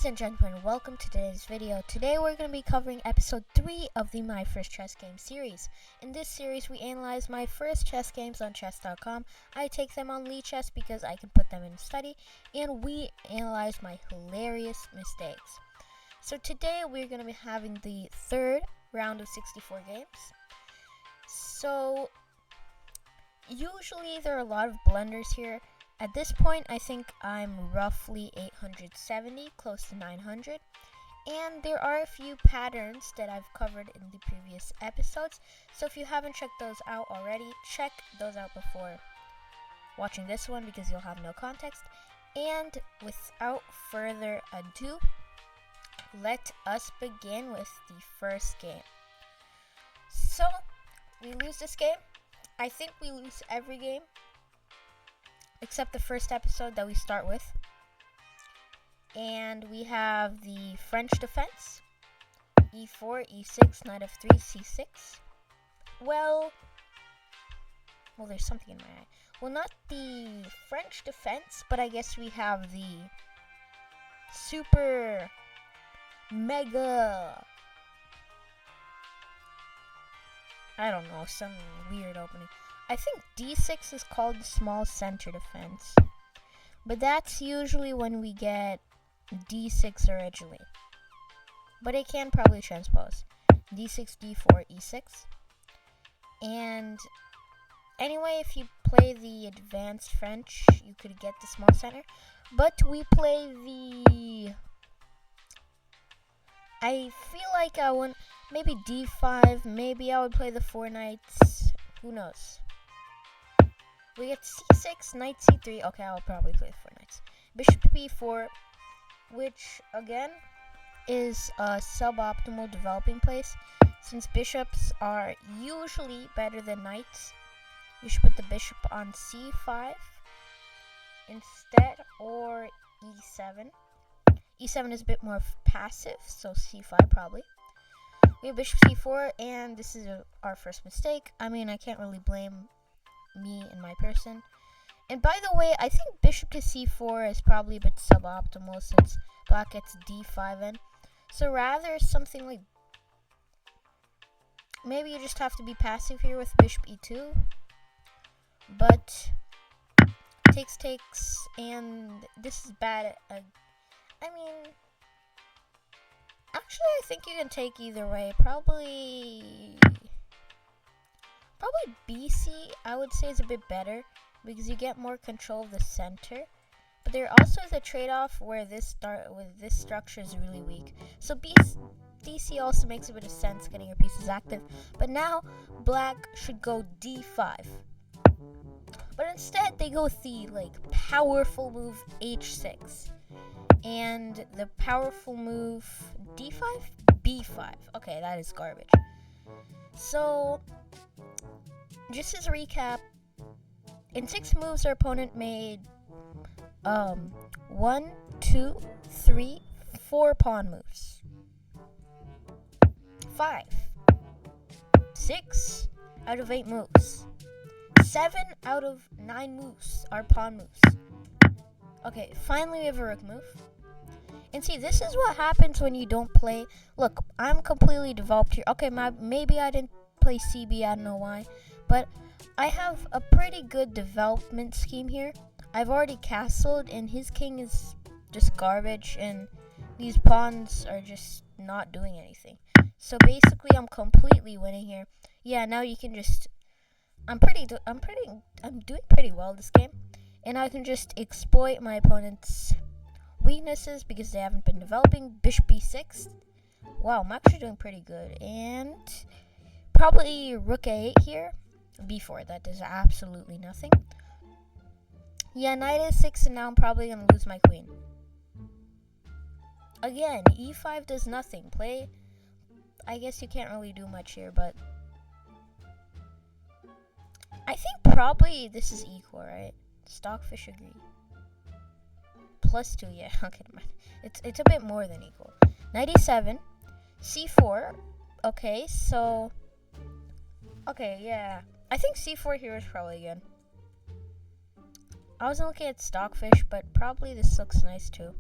and gentlemen, welcome to today's video. Today we're going to be covering episode 3 of the My First Chess Game series. In this series, we analyze my first chess games on chess.com. I take them on lichess because I can put them in study, and we analyze my hilarious mistakes. So today we're going to be having the third round of 64 games. So usually there are a lot of blunders here. At this point, I think I'm roughly 870, close to 900, and there are a few patterns that I've covered in the previous episodes, so if you haven't checked those out already, check those out before watching this one because you'll have no context. And without further ado, let us begin with the first game. So, we lose this game. I think we lose every game except the first episode that we start with. And we have the French defense. E4, E6, knight f3, C6. Well, there's something in my eye. Well, not the French defense, but I guess we have the super mega, I don't know, some weird opening. I think D6 is called small center defense, but that's usually when we get D6 originally. But it can probably transpose. D6, D4, E6. And anyway, if you play the advanced French, you could get the small center. But we play the... I feel like I want maybe D5, maybe I would play the 4 knights, who knows. We get C6, knight C3. Okay, I'll probably play 4 knights. Bishop to B4, which again is a suboptimal developing place. Since bishops are usually better than knights, you should put the bishop on C5 instead, or E7. E7 is a bit more passive, so C5 probably. We have bishop C4, and this is our first mistake. I mean, I can't really blame me and my person. And by the way, I think bishop to c4 is probably a bit suboptimal since black gets d5 in. So rather something like, maybe you just have to be passive here with bishop e2. But takes, and this is bad. I mean, actually I think you can take either way. Probably BC, I would say, is a bit better because you get more control of the center. But there also is a trade-off where this structure is really weak. So DC also makes a bit of sense, getting your pieces active. But now black should go D5. But instead they go with the powerful move H6. And the powerful move D5? B5. Okay, that is garbage. So just as a recap, in 6 moves our opponent made 1, 2, 3, 4 pawn moves. 5, 6 out of 8 moves. 7 out of 9 moves are pawn moves. Okay, finally we have a rook move. And see, this is what happens when you don't play. Look, I'm completely developed here. Okay, maybe I didn't play CB, I don't know why. But I have a pretty good development scheme here. I've already castled, and his king is just garbage, and these pawns are just not doing anything. So basically, I'm completely winning here. Yeah, now you can just... I'm doing pretty well this game, and I can just exploit my opponent's weaknesses because they haven't been developing. Bishop b6. Wow, I'm actually doing pretty good, and probably rook a8 here. B4, that does absolutely nothing. Yeah, knight a6, and now I'm probably going to lose my queen. Again, e5 does nothing. I guess you can't really do much here, but I think probably this is equal, right? Stockfish agree. +2, yeah, okay, never mind. It's a bit more than equal. Knight e7, c4, okay, so... Okay, yeah. I think c4 here is probably good. I wasn't looking at stockfish, but probably this looks nice too.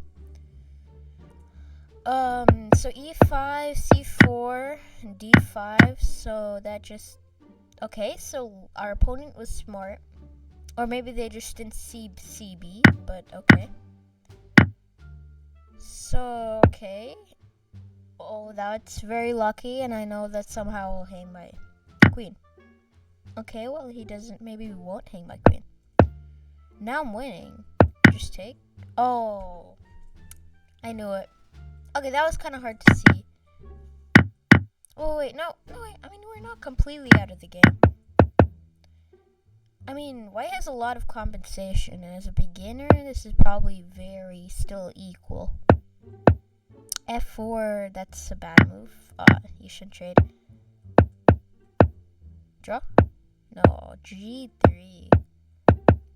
So e5, c4, d5. So that just okay. So our opponent was smart, or maybe they just didn't see cb. But okay. So okay. Oh, that's very lucky, and I know that somehow I'll hang my queen. Okay, well he doesn't. Maybe we won't hang my queen. Now I'm winning. Just take. Oh, I knew it. Okay, that was kind of hard to see. Oh, wait, no, wait. I mean, we're not completely out of the game. I mean, white has a lot of compensation, and as a beginner, this is probably very still equal. F4, that's a bad move. You shouldn't trade. Draw? No, G3.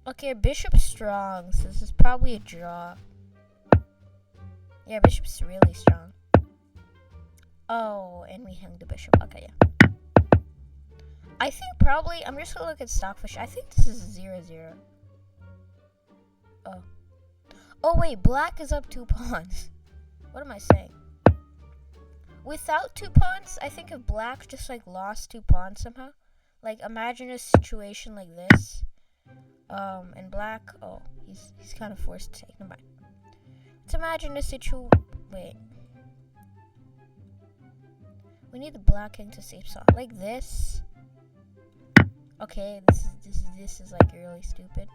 Okay, bishop's strong, so this is probably a draw. Yeah, bishop's really strong. Oh, and we hung the bishop. Okay, yeah. I think probably, I'm just gonna look at Stockfish. I think this is 0-0. Oh. Oh, wait, black is up 2 pawns. What am I saying? Without 2 pawns, I think if black just, like, lost 2 pawns somehow. Like, imagine a situation like this. And black, oh, he's kind of forced to take. Never mind. Let's imagine a situation. Wait. We need the black king to save song like this. Okay, this is like really stupid.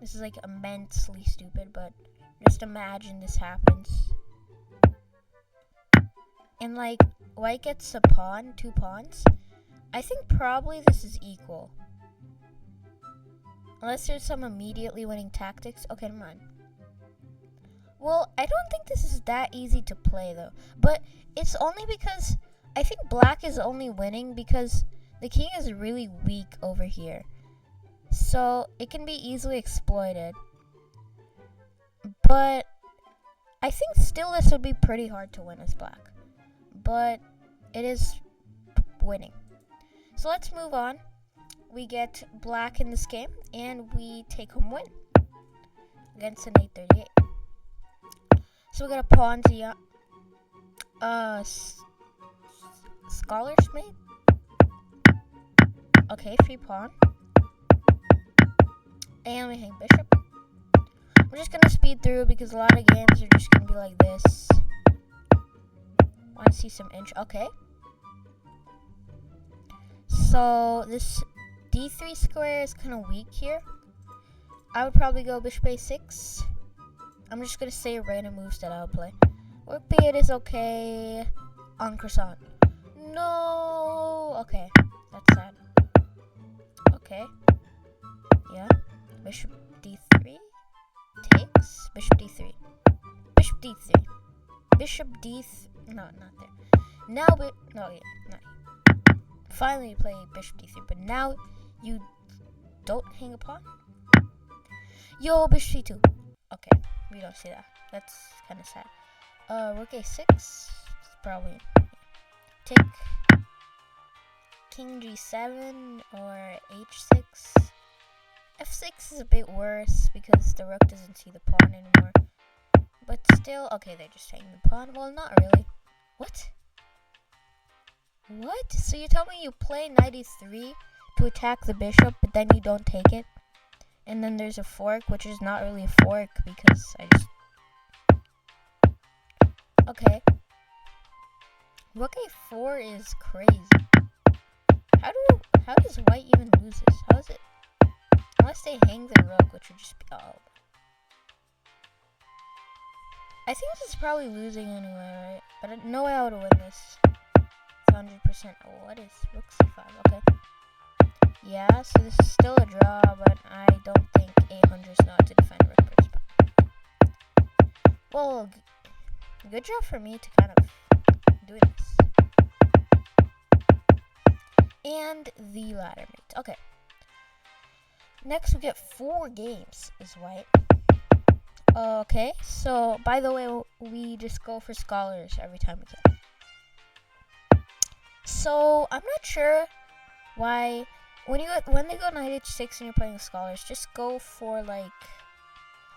This is like immensely stupid, but just imagine this happens. And like white gets a pawn, 2 pawns. I think probably this is equal. Unless there's some immediately winning tactics. Okay, never mind. Well, I don't think this is that easy to play though. But it's only because I think black is only winning because the king is really weak over here. So it can be easily exploited. But I think still this would be pretty hard to win as black. But it is winning. So let's move on. We get black in this game, and we take home win against an 838. So we got a pawn to scholar's mate. Okay, free pawn. And we hang bishop. We're just gonna speed through because a lot of games are just gonna be like this. Want to see some inch? Okay. So this d3 square is kind of weak here. I would probably go bishop a6. I'm just gonna say random moves that I would play. Rook b8 is okay. On croissant. No. Okay, that's sad. Okay. Yeah. Bishop d3 takes. Bishop d3. Bishop d3. Bishop d3. No, not there. Now, no, yeah, not. Finally, you play bishop d3, but now you don't hang a pawn. Yo, bishop c2. Okay, we don't see that. That's kind of sad. Rook a6. Probably. Yeah. Take king g7 or h6. f6 is a bit worse because the rook doesn't see the pawn anymore. But still, okay, they just hang the pawn. Well, not really. What? What? So you tell me you play knight e3 to attack the bishop, but then you don't take it? And then there's a fork, which is not really a fork because I just... Okay. Rook a4 is crazy. How does white even lose this? How is it? Unless they hang the rook, which would just be... Oh. I think this is probably losing anyway, right? But no way I would win this. 100%. Oh, what is rook c5? Okay. Yeah, so this is still a draw, but I don't think 800 is not to defend rook per spot. Well, good job for me to kind of do this. And the ladder mate. Okay. Next, we get 4 games as white. Okay, so by the way, we just go for scholars every time we can. So I'm not sure why when they go knight h6 and you're playing scholars, just go for like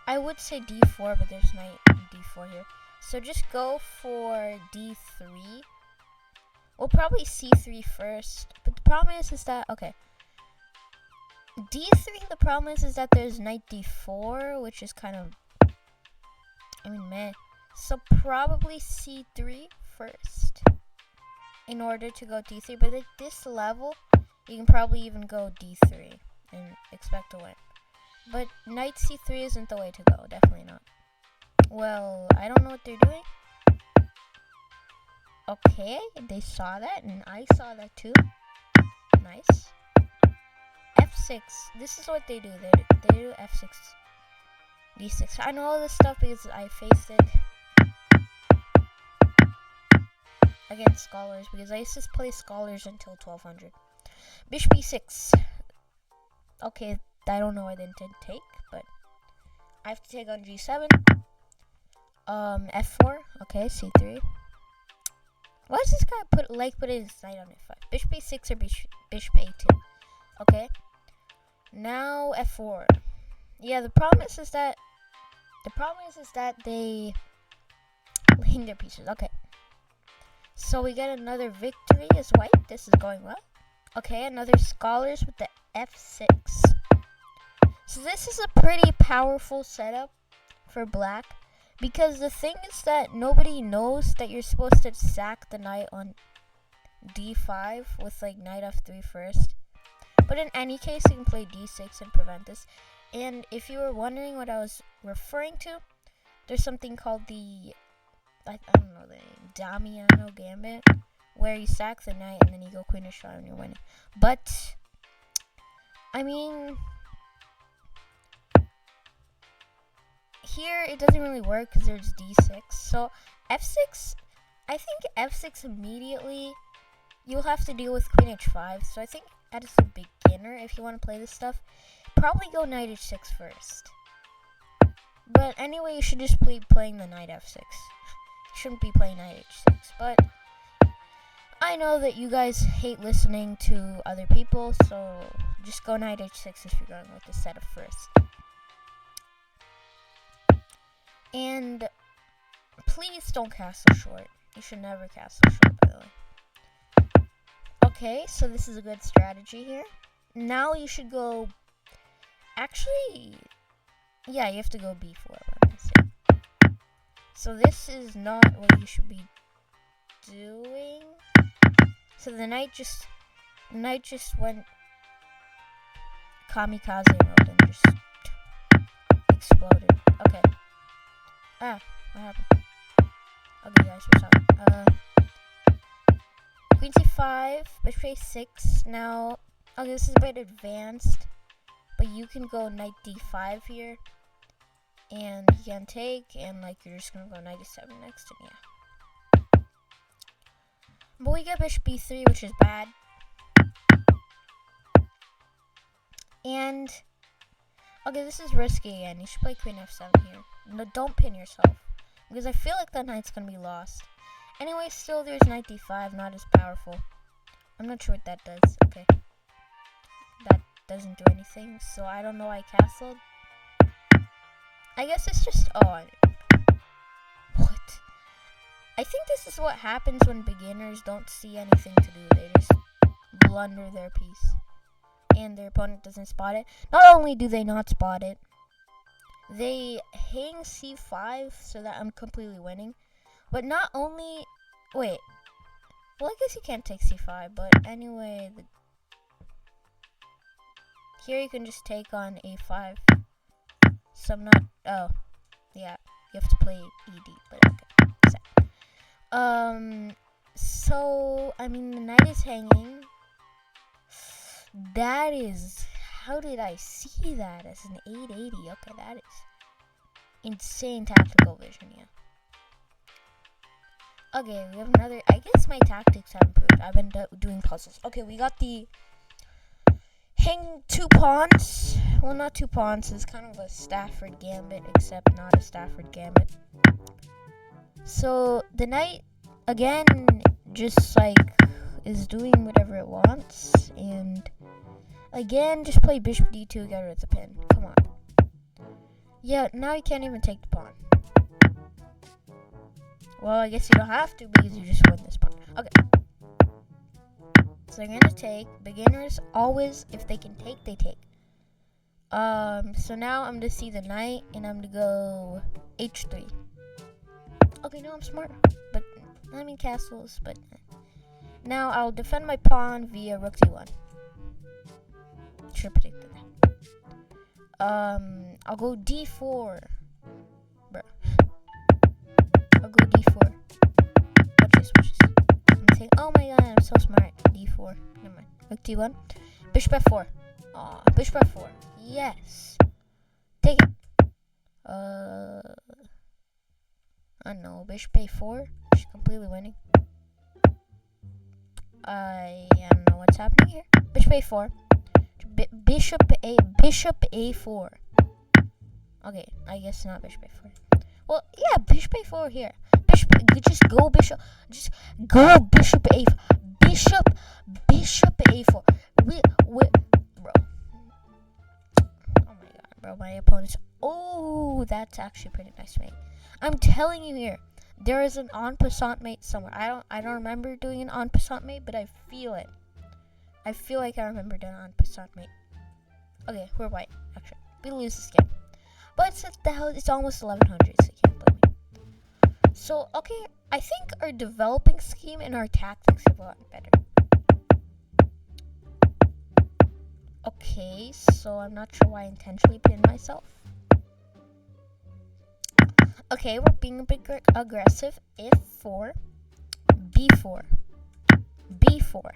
I would say d4, but there's knight d4 here. So just go for d3. We'll probably c3 first. But the problem is that, okay. d3, the problem is that there's knight d4, which is kind of, meh. So probably c3 first in order to go d3. But at this level, you can probably even go d3 and expect to win. But knight c3 isn't the way to go. Definitely not. Well, I don't know what they're doing. Okay, they saw that, and I saw that too. Nice. f6. This is what they do. They do f6, d6. I know all this stuff because I faced it against scholars, because I used to play scholars until 1200. Bishop e6. Okay, I don't know why they didn't take, but I have to take on g7. f4. Okay, c3. Why does this guy put his knight on f5? Bishop a6 or bishop a2. Okay. Now f4. Yeah, the problem is that they laying their pieces. Okay. So we get another victory as white. This is going well. Okay, another scholars with the f6. So this is a pretty powerful setup for black, because the thing is that nobody knows that you're supposed to sack the knight on d5 with like knight f3 first. But in any case, you can play d6 and prevent this. And if you were wondering what I was referring to, there's something called the, I don't know the name, Damiano Gambit, where you sack the knight and then you go queen h5 and you're winning. But, here it doesn't really work because there's d6. So f6, I think f6 immediately, you'll have to deal with queen h5. So I think as a beginner, if you want to play this stuff, probably go knight h6 first. But anyway, you should just be playing the knight f6. You shouldn't be playing knight h6. But I know that you guys hate listening to other people, so just go knight h6 if you're going with the setup first. And please don't castle short. You should never castle short, by the way. Okay, so this is a good strategy here. Now you should go, actually, yeah, you have to go b4. So this is not what you should be doing. So the knight just went kamikaze mode and just exploded. Okay. Ah, what happened? Okay, guys, what's up? Queen c5, bishop a6. Now, okay, this is a bit advanced, but you can go knight d5 here, and you can take, and like you're just gonna go knight e7 next, and yeah. But we get bishop b3, which is bad. And okay, this is risky again. You should play queen f7 here. No, don't pin yourself, because I feel like that knight's gonna be lost. Anyway, still there's knight d5, not as powerful. I'm not sure what that does. Okay. That doesn't do anything, so I don't know why I castled. I guess it's just, what? I think this is what happens when beginners don't see anything to do. They just blunder their piece, and their opponent doesn't spot it. Not only do they not spot it, they hang c5 so that I'm completely winning. But not only, wait, well, I guess you can't take c5, but anyway, here you can just take on a5. So I'm not, oh, yeah, you have to play ed, but okay. So, the knight is hanging. That is, how did I see that as an 880? Okay, that is insane tactical vision, yeah. Okay, we have another, I guess my tactics have improved. I've been doing puzzles. Okay, we got the hang 2 pawns. Well, not 2 pawns. It's kind of a Stafford gambit, except not a Stafford gambit. So, the knight, again, just, is doing whatever it wants. And, again, just play bishop d2, get rid of the pin. Come on. Yeah, now you can't even take the pawn. Well, I guess you don't have to because you just win this pawn. Okay. So they're gonna take. Beginners always, if they can take, they take. So now I'm gonna see the knight, and I'm gonna go h3. Okay, no, I'm smart, but I mean castles, but now I'll defend my pawn via rook d1. Should have predicted that. I'll go d4. Bro. I'll go d4. Watch this. I'm saying, oh my god, I'm so smart. d4. Never mind. Rook d1. Bishop f4. Aw, bishop f4. Yes. Take it. I don't know. Bishop a4. She's completely winning. I don't know what's happening here. Bishop a4. Bishop a4. Okay, I guess not bishop a4. Well, yeah, bishop a4 here. You just go bishop. Just go bishop a4. Bishop a4. Bro. Oh my god, bro. My opponent's. Oh, that's actually pretty nice, mate. I'm telling you here, there is an en passant mate somewhere. I don't remember doing an en passant mate, but I feel it. I feel like I remember doing an en passant mate. Okay, we're white. Actually, we lose this game, but it's almost 1100, so you can't blame me. So okay, I think our developing scheme and our tactics have gotten better. Okay, so I'm not sure why I intentionally pinned myself. Okay, we're being a bit aggressive. f4, b4, b4.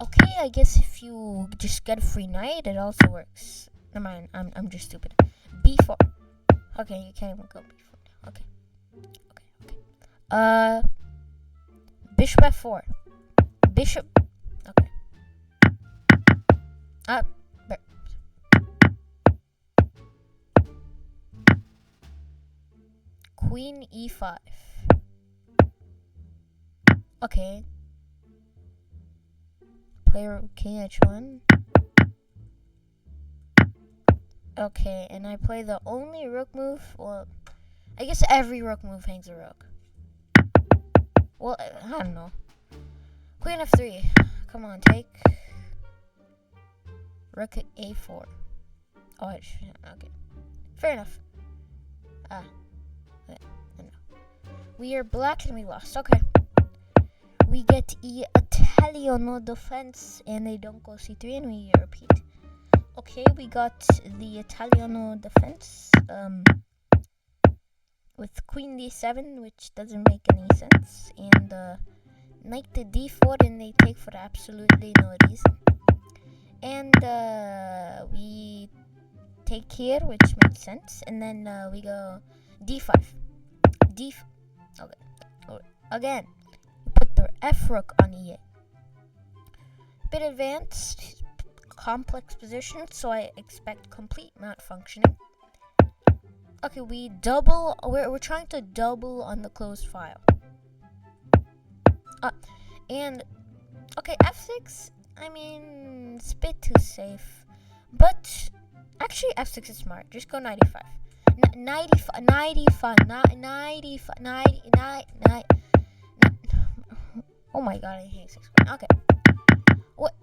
Okay, I guess if you just get a free knight, it also works. Never mind, I'm just stupid. b4. Okay, you can't even go b4 now. Okay. Bishop f4. Bishop. Okay. Queen e5. Okay. Player king h1. Okay, and I play the only rook move. Well, I guess every rook move hangs a rook. Well, I don't know. Queen f3. Come on, take. Rook at a4. Oh, okay. Fair enough. We are black and we lost. Okay. We get Italiano defense and they don't go c3 and we repeat. Okay, we got the Italiano defense with queen d7, which doesn't make any sense, and knight to d4, and they take for absolutely no reason. And we take here, which makes sense, and then we go d5. Okay. Again, we put the f rook on e8. Bit advanced, complex position, so I expect complete malfunctioning. Okay, we double. We're trying to double on the closed file. And okay, f6. I mean, it's a bit too safe, but actually f6 is smart. Just go 95. 95. Oh my god, I hate 6. Okay. What?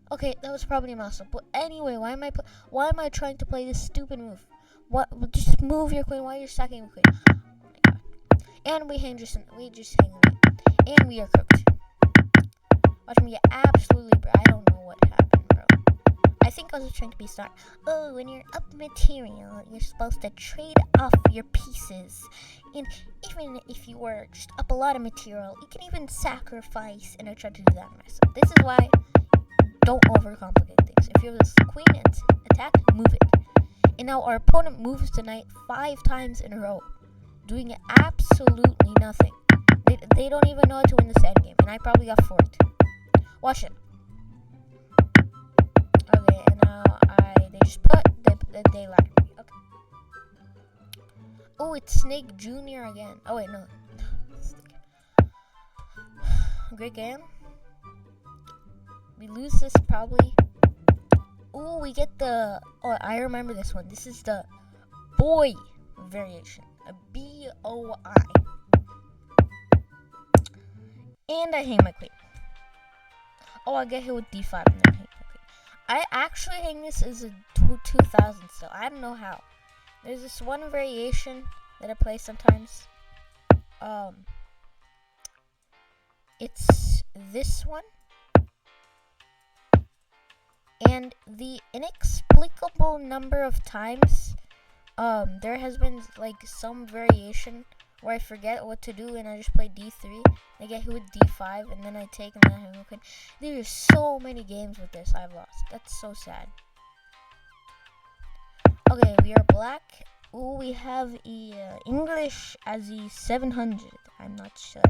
Okay, that was probably a mouse up. But anyway, why am I trying to play this stupid move? What? Just move your queen. Why are you stacking your queen? Oh my god. And we just hang the knight. And we are cooked. Watch me get absolutely, bro. I don't know what happened, bro. I think I was trying to be smart. Oh, when you're up material, you're supposed to trade off your pieces. And even if you were just up a lot of material, you can even sacrifice. And I tried to do that myself. This is why don't overcomplicate things. If you have this queen attack, move it. And now our opponent moves the knight 5 times in a row, doing absolutely nothing. They don't even know how to win this endgame, and I probably got forked. Watch it. Okay, and now they lagged me. Okay. Oh, it's Snake Jr. again. Oh wait, no. Great game. We lose this probably. ooh, we get the, oh, I remember this one. This is the boy variation, a B-O-I. And I hang my queen. Oh, I get hit with D5 and then hang my queen. I actually hang this as a 2000 still. I don't know how. There's this one variation that I play sometimes. It's this one. And the inexplicable number of times there has been like some variation where I forget what to do and I just play D3. I get hit with D5 and then I take and then I hang my queen. There are so many games with this I've lost. That's so sad. Okay, we are black. Ooh, we have English as the 700. I'm not sure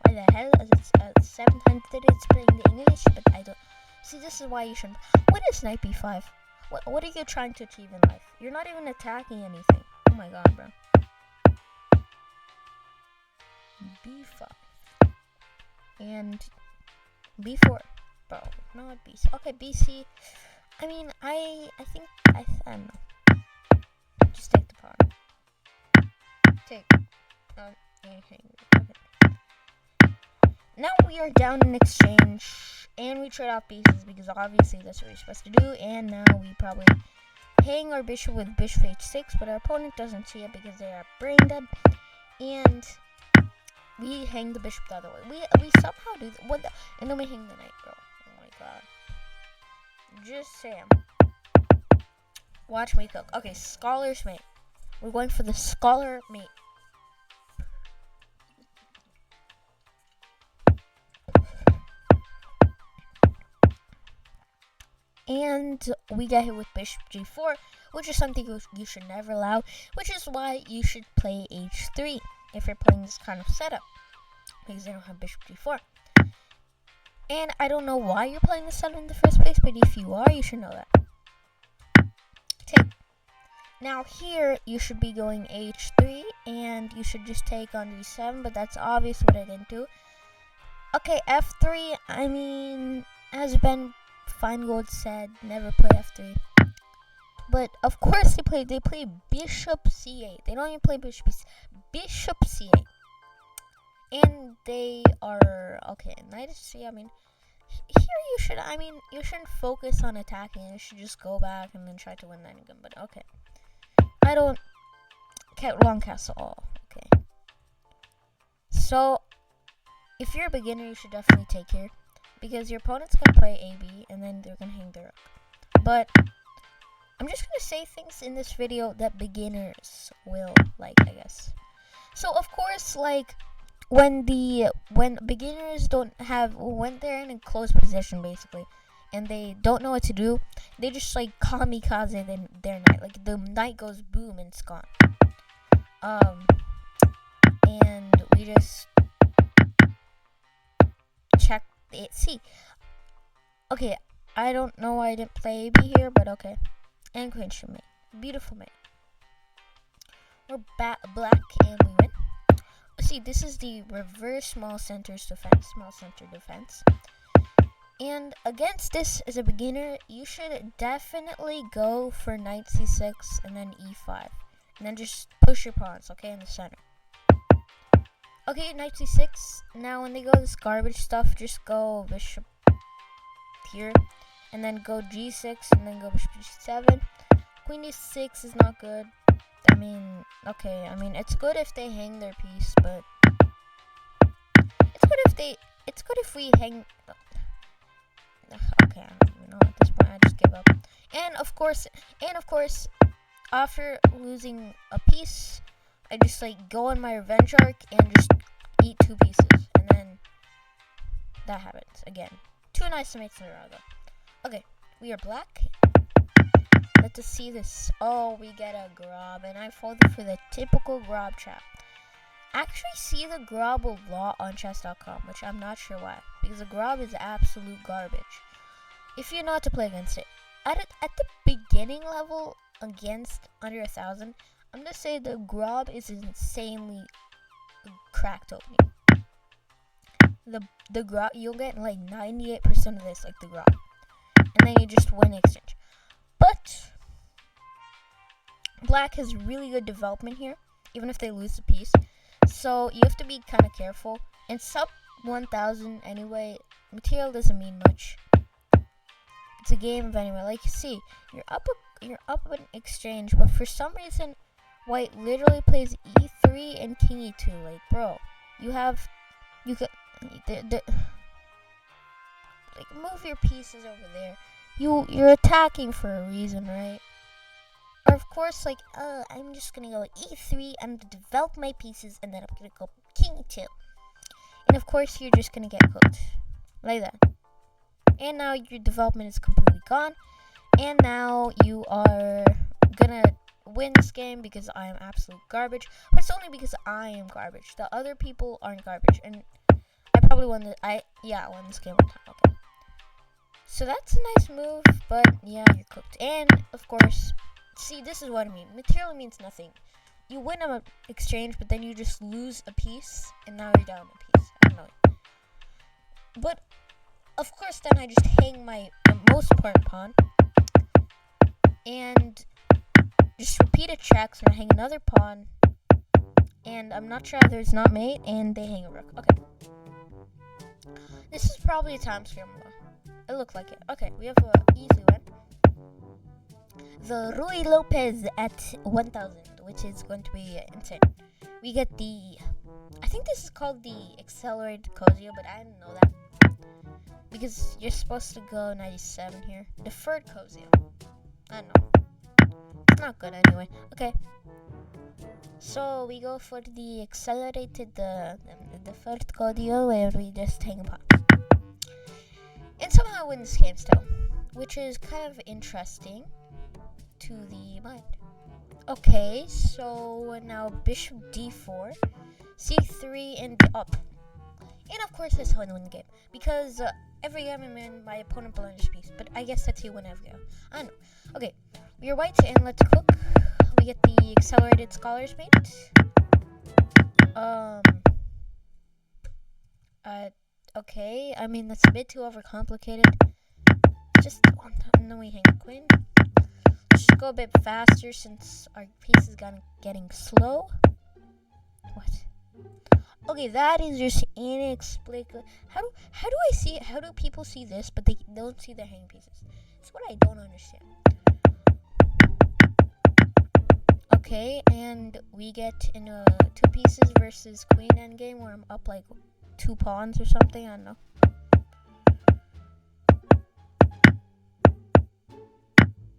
why the hell is it 700. It's playing the English, but I don't. See, this is why you shouldn't. What is knight b5? What are you trying to achieve in life? You're not even attacking anything. Oh my god, bro. b5 and b4, bro. Not bc. Okay, bc. I mean, I think I don't know. Just take the pawn. Take. Anything. Okay. Now we are down in exchange, and we trade off pieces because obviously that's what we're supposed to do. And now we probably hang our bishop with bishop h6, but our opponent doesn't see it because they are brain dead. And we hang the bishop the other way. We somehow do what? And then we hang the knight, bro. Oh my god. Just saying. Watch me cook. Okay, scholar's mate. We're going for the scholar mate. And we get hit with bishop g4, which is something you should never allow, which is why you should play h3 if you're playing this kind of setup, because they don't have bishop g4. And I don't know why you're playing this setup in the first place, but if you are, you should know that. Take. Now here, you should be going h3, and you should just take on d7, but that's obvious what I didn't do. Okay, f3, I mean, as Ben Feingold said, never play f3. But of course they play bishop c8. They don't even play bishop c8. Bishop c8. And they are okay. Knight c. I mean, here you shouldn't focus on attacking. You should just go back and then try to win that again. But okay, I don't count long castle all. Okay. So if you're a beginner, you should definitely take here, because your opponent's gonna play AB and then they're gonna hang their rook. But I'm just gonna say things in this video that beginners will like, I guess. So of course, like when beginners when they're in a close position basically, and they don't know what to do, they just like kamikaze their knight. Like the knight goes boom and it's gone. And we just check it. See, okay, I don't know why I didn't play AB here, but okay. And queen should mate. Beautiful mate. We're black and we win. See, this is the reverse small center defense. And against this, as a beginner, you should definitely go for knight c6 and then e5. And then just push your pawns, okay, in the center. Okay, knight c6. Now when they go this garbage stuff, just go bishop here. And then go g6 and then go bishop g7. Queen e6 is not good. I mean, okay, I mean, it's good if they hang their piece, but it's good if we hang. Okay, I don't even know at this point. I just give up. And of course, after losing a piece, I just like go on my revenge arc and just eat 2 pieces, and then that happens again. 2 nice mates in a row though. Okay, we are black. Let's see this. Oh, we get a grob, and I folded for the typical grob trap. Actually see the grob a lot on chess.com, which I'm not sure why, because the grob is absolute garbage if you know how to play against it. At the beginning level against under 1,000, I'm gonna say the grob is insanely cracked opening. The grob, you'll get like 98% of this, like the grob, and then you just win exchange. Black has really good development here, even if they lose the piece. So you have to be kind of careful. And sub 1000 anyway, material doesn't mean much. It's a game of anyway. Like you see, you're up in exchange, but for some reason, White literally plays e3 and king e2. Like, bro, you could like move your pieces over there. You're attacking for a reason, right? Or of course, like, I'm just gonna go e3. I'm gonna develop my pieces, and then I'm gonna go king e2. And of course, you're just gonna get cooked like that. And now your development is completely gone. And now you are gonna win this game because I am absolute garbage. But it's only because I am garbage. The other people aren't garbage. And I probably won I won this game one time. Okay. So that's a nice move, but yeah, you're cooked. And of course, see, this is what I mean. Material means nothing. You win an exchange, but then you just lose a piece, and now you're down a piece. I don't know. But of course, then I just hang my most important pawn, and just repeat a check. So I hang another pawn, and I'm not sure there's not mate, and they hang a rook. Okay. This is probably a time scale move. It looked like it. Okay, we have an easy win. The Rui Lopez at 1000, which is going to be insane. We get I think this is called the accelerated Cosio, but I didn't know that. Because you're supposed to go 97 here. Deferred Cosio. I don't know. It's not good anyway. Okay. So we go for the accelerated, the deferred Cosio, where we just hang a pawn. And somehow win this game still, which is kind of interesting to the mind. Okay, so now bishop d4, c3, and up. And of course, that's how I win the game. Because every game I'm in, my opponent blunders a piece. But I guess that's how you win every game. I don't know. Okay, we are white, and let's cook. We get the accelerated Scholar's Mate. Okay, I mean, that's a bit too overcomplicated. Just, and then we hang the queen. Let's just go a bit faster since our piece is getting slow. What? Okay, that is just inexplicable. How do people see this, but they don't see the hanging pieces? That's what I don't understand. Okay, and we get in a 2 pieces versus queen endgame where I'm up like 2 pawns or something. I don't know.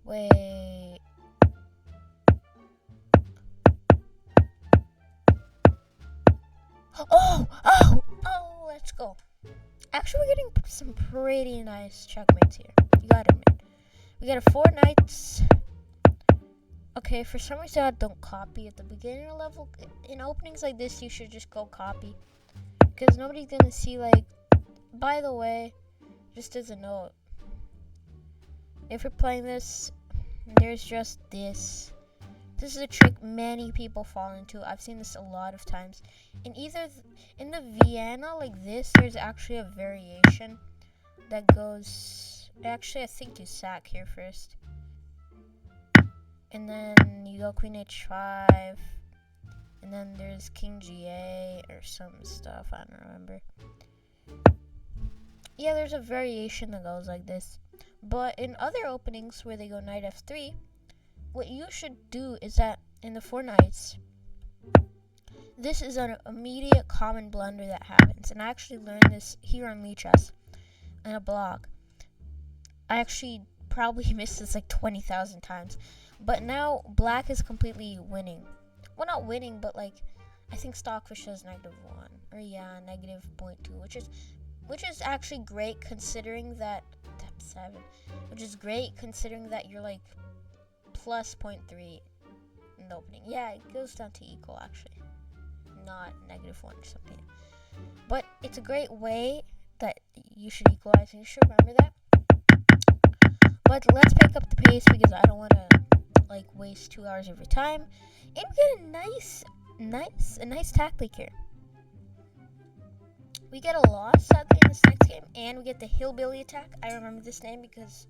Wait. Oh, let's go. Actually, we're getting some pretty nice checkmates here. You gotta admit. We got a 4 knights. Okay, for some reason I don't copy at the beginner level. In openings like this, you should just go copy. Because nobody's gonna see, like, by the way, just as a note, if you're playing this, there's just this. This is a trick many people fall into. I've seen this a lot of times. In in the Vienna like this, there's actually a variation that goes. Actually, I think you sack here first, and then you go queen h5, and then there's king g8 or some stuff. I don't remember. Yeah, there's a variation that goes like this. But in other openings where they go knight f3, what you should do is that in the 4 knights, this is an immediate common blunder that happens. And I actually learned this here on lichess in a blog. I actually probably missed this like 20,000 times. But now black is completely winning. Well, not winning, but like, I think Stockfish has -1. Or yeah, -0.2, which is actually great considering that, step 7, which is great considering that you're like plus 0.3 in the opening. Yeah, it goes down to equal actually, not -1 or something. But it's a great way that you should equalize, and you should remember that. But let's pick up the pace because I don't want to like waste 2 hours of your time. And we get a nice tactic here. We get a loss sadly in this next game, and we get the hillbilly attack. I remember this name because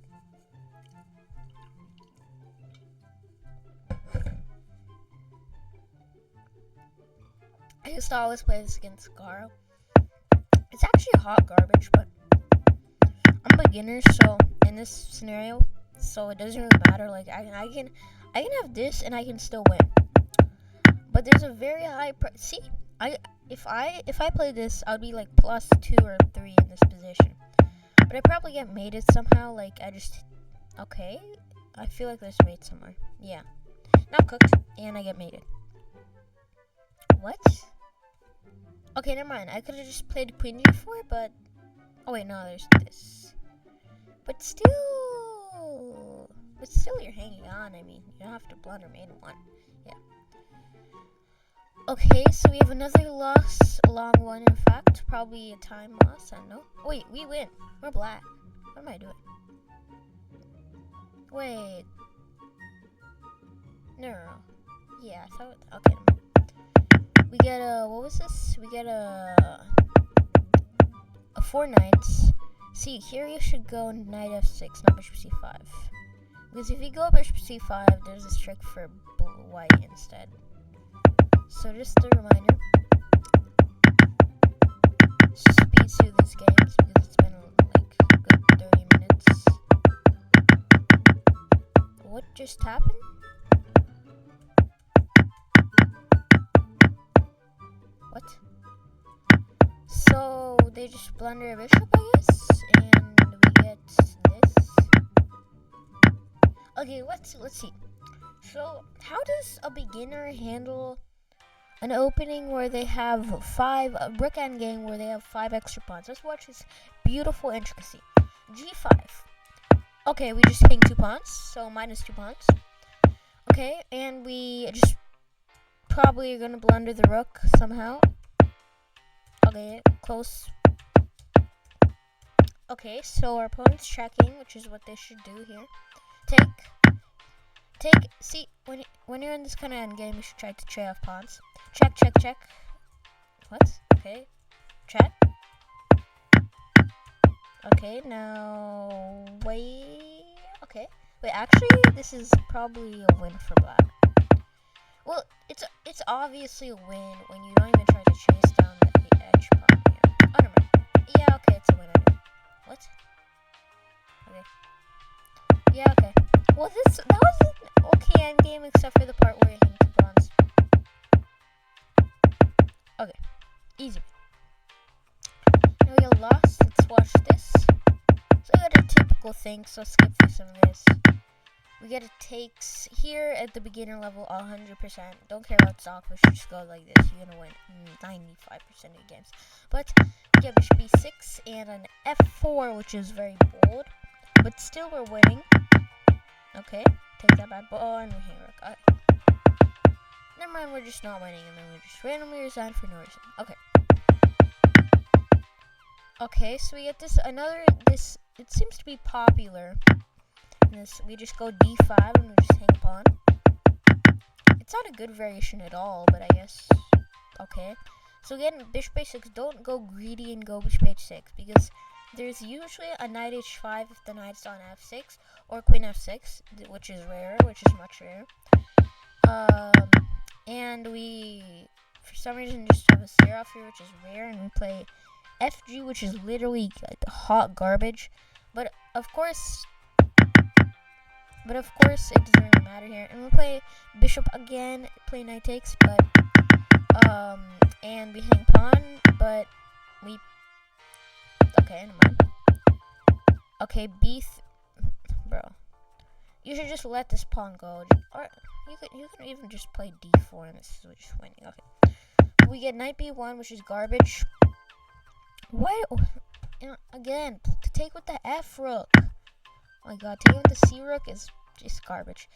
I used to always play this against Garo. It's actually hot garbage, but I'm a beginner, so in this scenario, so it doesn't really matter. Like I can have this and I can still win. But there's a very high see, if I play this, I'll be like +2 or 3 in this position. But I probably get mated somehow. Like okay. I feel like there's mate somewhere. Yeah. Not cooked, and I get mated. What? Okay, never mind. I could have just played queen g4, but oh wait, no, there's this. But still, you're hanging on. I mean, you don't have to blunder main one. Yeah. Okay, so we have another loss, a long one, in fact. Probably a time loss, I don't know. Wait, we win. We're black. What am I doing? Wait. No. Yeah, I thought, okay. We get what was this? We get a 4 knights. See, here you should go knight f6, not bishop c5. Because if you go bishop c5, there's this trick for white instead. So just a reminder, speed through these games because it's been like a good 30 minutes. What just happened? What? So they just blunder a bishop, I guess, and we get this. Okay, let's see. So how does a beginner handle an opening where they have a rook endgame where they have 5 extra pawns? Let's watch this beautiful intricacy. G5. Okay, we just hang 2 pawns, so minus 2 pawns. Okay, and we just probably are gonna blunder the rook somehow. Okay, close. Okay, so our opponent's checking, which is what they should do here. Take. See, when you're in this kind of endgame, you should try to trade off pawns. Check, check, check. What? Okay. Check. Okay, now wait. Okay. Wait, actually, this is probably a win for black. Well, it's obviously a win when you don't even try to chase down the edge pawn here. Oh, never mind. Yeah, okay, it's a win anyway. What? Okay. Yeah, okay. Well, that was an okay endgame except for the part where you hang 2 pawns. Okay, easy. Now we got lost. Let's watch this. So we got a typical thing. So skip through some of this. We get it takes here at the beginner level 100%. Don't care about stock, we should just go like this. You're gonna win 95% of the games. But we get bishop b6 and an f4, which is very bold. But still we're winning. Okay, take that bad boy and we hang rook. Okay. Never mind, we're just not winning and then we just randomly resign for no reason. Okay. Okay, so we get this it seems to be popular. This, we just go d5 and we just hang a pawn. It's not a good variation at all, but I guess okay. So again, bishop a6. Don't go greedy and go bishop h6 because there's usually a knight h5 if the knight's on f6 or queen f6, which is rare, which is much rare. And we for some reason just have a stare off here, which is rare, and we play fg, which is literally hot garbage. But of course, it doesn't really matter here. And we'll play bishop again, play knight takes, but and we hang pawn, but we okay, never mind. Okay, bro. You should just let this pawn go. Or you can even just play d4 and this is just winning. Okay. We get knight b1, which is garbage. Why again, to take with the f rook. Oh my god, taking with the c rook is just garbage.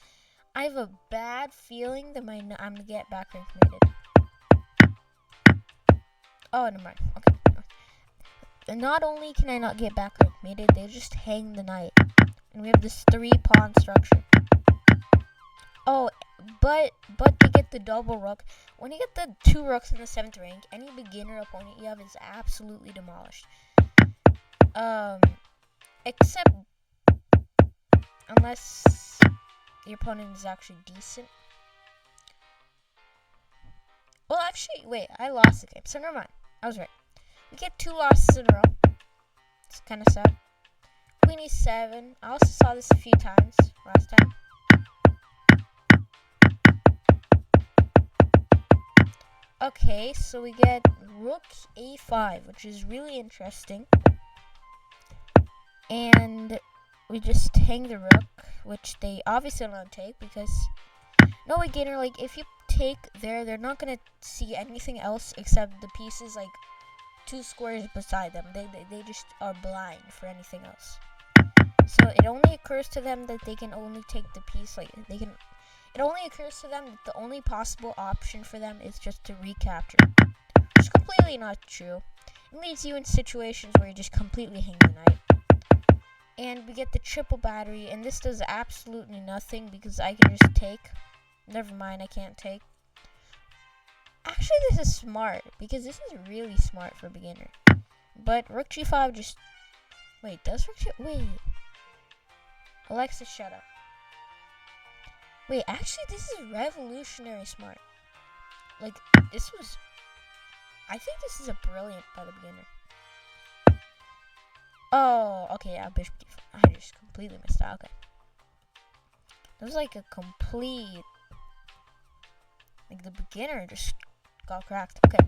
I have a bad feeling that I'm gonna get back rank mated. Oh, never mind. Okay. And not only can I not get back rank mated, they just hang the knight. And we have this 3-pawn structure. Oh, but they get the double rook. When you get the 2 rooks in the 7th rank, any beginner opponent you have is absolutely demolished. Except unless your opponent is actually decent. Well, actually, wait, I lost the game, so never mind. I was right. We get 2 losses in a row. It's kind of sad. Queen e7. I also saw this a few times last time. Okay, so we get rook a5, which is really interesting. And we just hang the rook, which they obviously don't take because no beginner, like, if you take there, they're not gonna see anything else except the pieces, like, 2 squares beside them. They just are blind for anything else. So it only occurs to them that they can only take the piece, like, it only occurs to them that the only possible option for them is just to recapture. Which is completely not true. It leaves you in situations where you just completely hang the knight. And we get the triple battery, and this does absolutely nothing because I can just take. Never mind, I can't take. Actually, this is smart because this is really smart for a beginner. But rook g5 just... Wait, does rook g... Wait. Alexa, shut up. Wait, actually, this is revolutionary smart. Like, this was... I think this is a brilliant by the beginner. Oh, okay, yeah, bishop d4. I just completely missed out. Okay. That was like a complete... Like, the beginner just got cracked. Okay.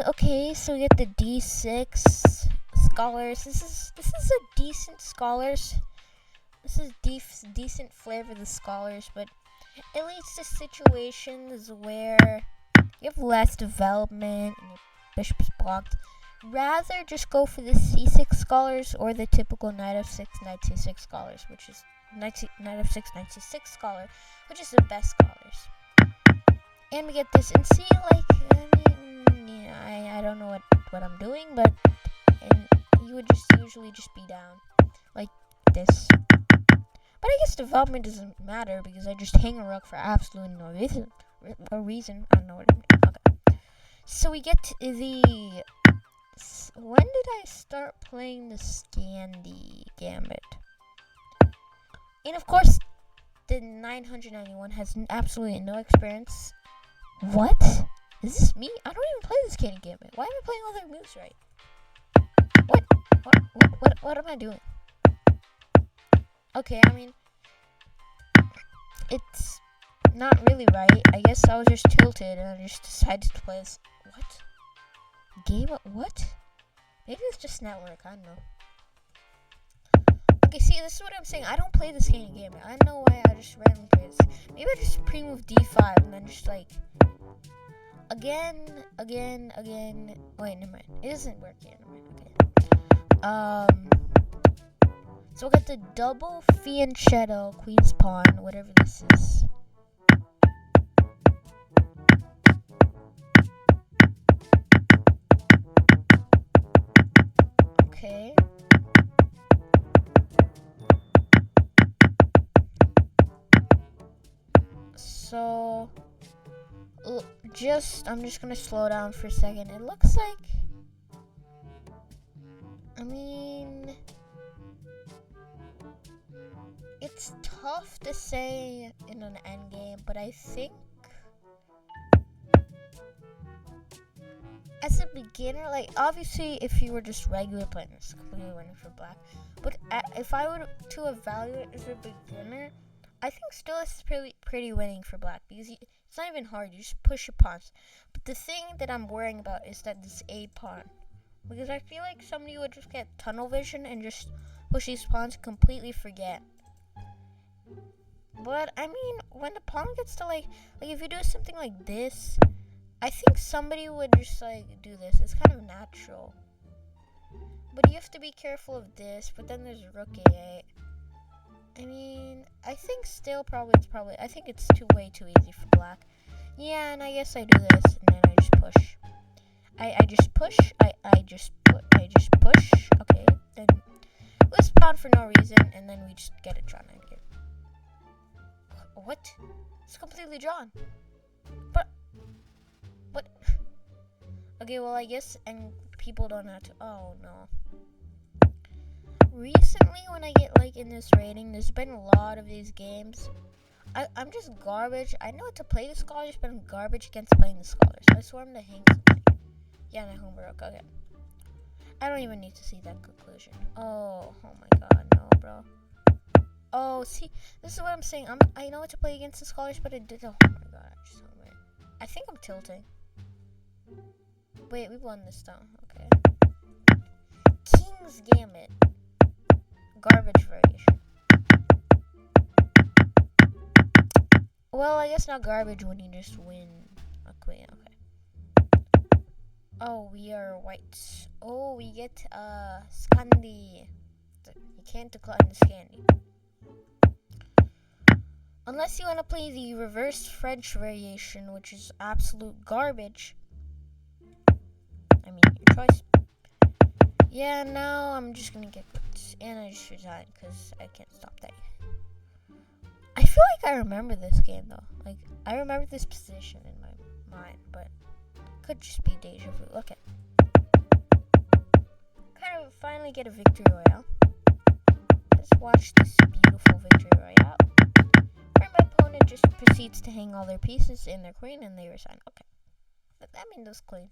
Okay, so we get the d6 scholars. This is a decent scholars. This is decent flavor of the scholars, but it leads to situations where you have less development and your bishop's blocked. Rather just go for the c6 scholars or the typical knight f6, knight c6 scholars, which is knight f6, knight c6 scholar, which is the best scholars. And we get this, and see, like, I don't know what I'm doing, but you would just usually just be down like this. But I guess development doesn't matter because I just hang a rook for absolutely no reason. I don't know what I'm doing. Okay. So we get to the... When did I start playing the Scandi Gambit? And of course, the 991 has absolutely no experience. What? Is this me? I don't even play this Scandi Gambit. Why am I playing all their moves right? What am I doing? Okay, I mean, it's not really right. I guess I was just tilted and I just decided to play this. What? Game? What? Maybe it's just network. I don't know. Okay, see, this is what I'm saying. I don't play this game. I don't know why I just randomly play this. Maybe I just pre-move d5 and then just like again. Wait, never mind. It doesn't work yet. Never mind. Okay. So we'll get the double fianchetto, queen's pawn, whatever this is. Okay. So, I'm just gonna slow down for a second. It looks like, I mean, it's tough to say in an endgame, but I think as a beginner, like, obviously, if you were just regular playing, it's completely winning for black. But if I were to evaluate as a beginner, I think still this is pretty winning for black because it's not even hard. You just push your pawns. But the thing that I'm worrying about is that this a pawn, because I feel like somebody would just get tunnel vision and just push these pawns, completely forget. But I mean, when the pawn gets to like if you do something like this, I think somebody would just like do this. It's kind of natural. But you have to be careful of this. But then there's rook a8. I mean, I think still I think it's way too easy for black. Yeah, and I guess I do this, and then I just push. I just push. I just push. Okay, then lose pawn for no reason, and then we just get it drawn again. What? It's completely drawn. But what? Okay, well I guess and people don't have to. Oh no. Recently, when I get like in this rating, there's been a lot of these games. I'm just garbage. I know how to play the scholars, but I'm garbage against playing the scholars. I swear I'm gonna hang something. Yeah, my homework. Okay. I don't even need to see that conclusion. Oh my god, no, bro. Oh, see, this is what I'm saying. I know how to play against the scholars, but I did. Oh my god, I think I'm tilting. Wait, we won this though. Okay. King's Gambit. Garbage variation. Well, I guess not garbage when you just win a queen. Okay. Oh, we are white. Oh, we get Scandi. You can't decline the Scandi. Unless you want to play the reverse French variation, which is absolute garbage. I mean, your choice. Yeah, now I'm just gonna get good. And I just resign because I can't stop that. I feel like I remember this game though. Like, I remember this position in my mind, but could just be deja vu. Okay. Kind of finally get a victory royale. Let's watch this beautiful victory royale. Where my opponent just proceeds to hang all their pieces in their queen and they resign. Okay. That means it was clean.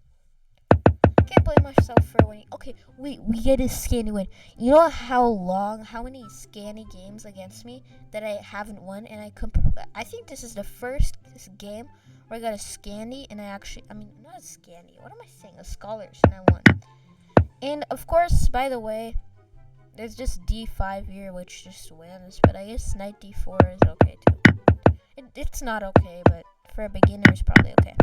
Can't blame myself for winning. Okay, wait, we get a Scandi win. You know how many Scandi games against me that I haven't won, and I think this is the first game where I got a Scandi, and not a Scandi, what am I saying, a Scholars, and I won. And, of course, by the way, there's just D5 here, which just wins, but I guess knight D4 is okay, too. It's not okay, but for a beginner, it's probably okay.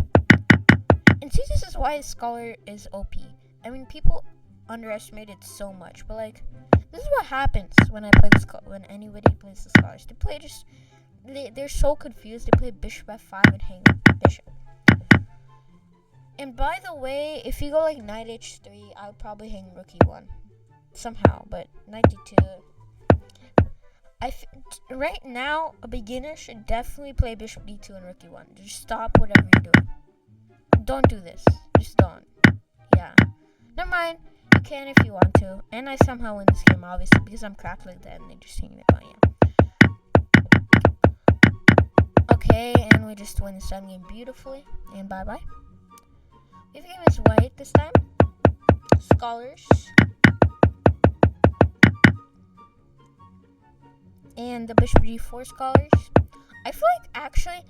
And see, this is why Scholar is OP. I mean, people underestimate it so much, but like, this is what happens when when anybody plays the Scholars. They're so confused. They play Bishop F5 and hang Bishop. And by the way, if you go like Knight H3, I would probably hang Rook E1 somehow, but Knight D2. Right now, a beginner should definitely play Bishop D2 and Rook E1. Just stop whatever you're doing. Don't do this. Just don't. Yeah. Never mind. You can if you want to. And I somehow win this game, obviously, because I'm cracked like that and they just hang it on. Yeah. Okay, and we just win the second game beautifully. And bye-bye. The game is white this time. Scholars. And the Bishop G4 Scholars. I feel like actually